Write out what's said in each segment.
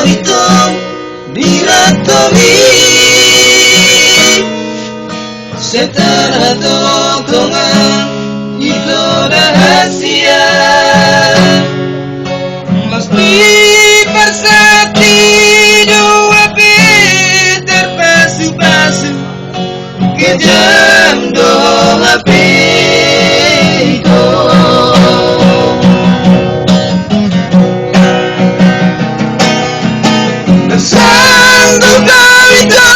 itu diratomi setelah tontongan itu rahasia mesti bersati dua terpasu-pasu kejam dong api itu sanggup kau itu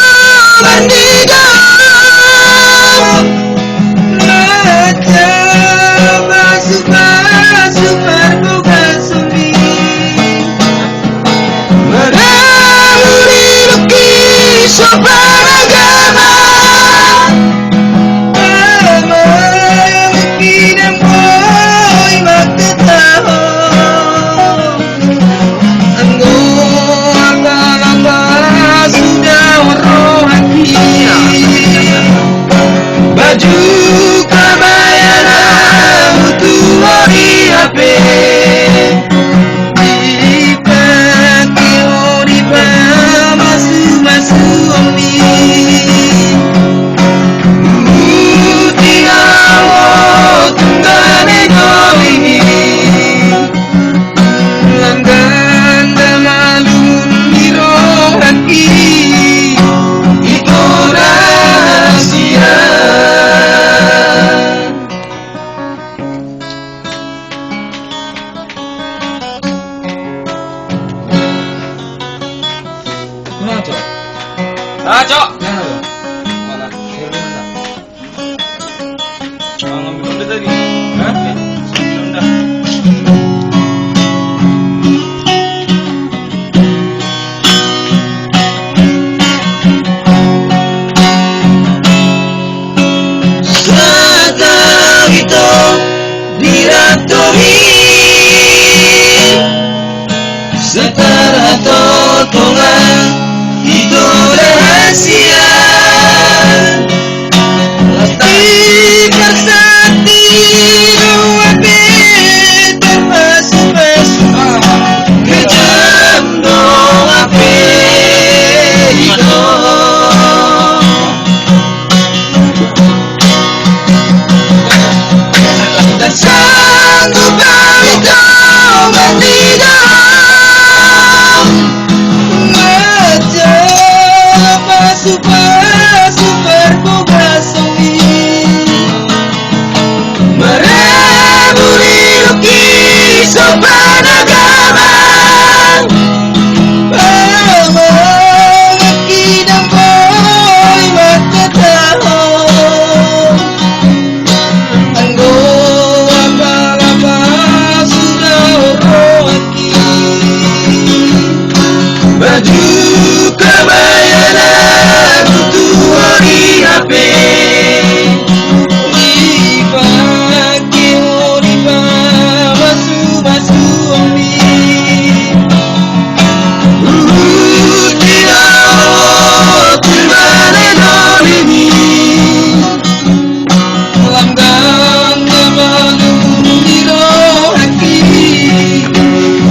bandido macam masuk berbuka sumi meramuri lukis sopan agama memiliki dan boy mata tahu baju kabayana untuk hari HP dipakai oripa masuk omni tiawo tunggane goli langgan damalun biro haki itu rahasia. Mana Cok? Cok. Mana? Mana? Mau ngambil udah tadi. Hah? Ngambil udah. Setelah itu diratomi setelah tontongan itu rahasia pasti bersati dua terpasu-pasu kejam dong api itu dan sanggup kau itu bandido super buka sumi meramuri lukis sopan agama memiliki dan boy mata tahu anggo apa-apa sudah rohaki baju kabayana untuk hari HP dipakai oripa masuk omni tiawo tunggane goli langgan damalun biro haki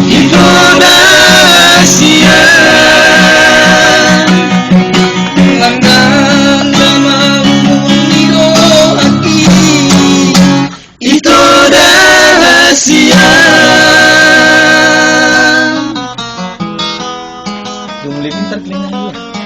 itu rahasia. Langgan damalun biro haki itu rahasia. Belum lebih pintar telinga gua.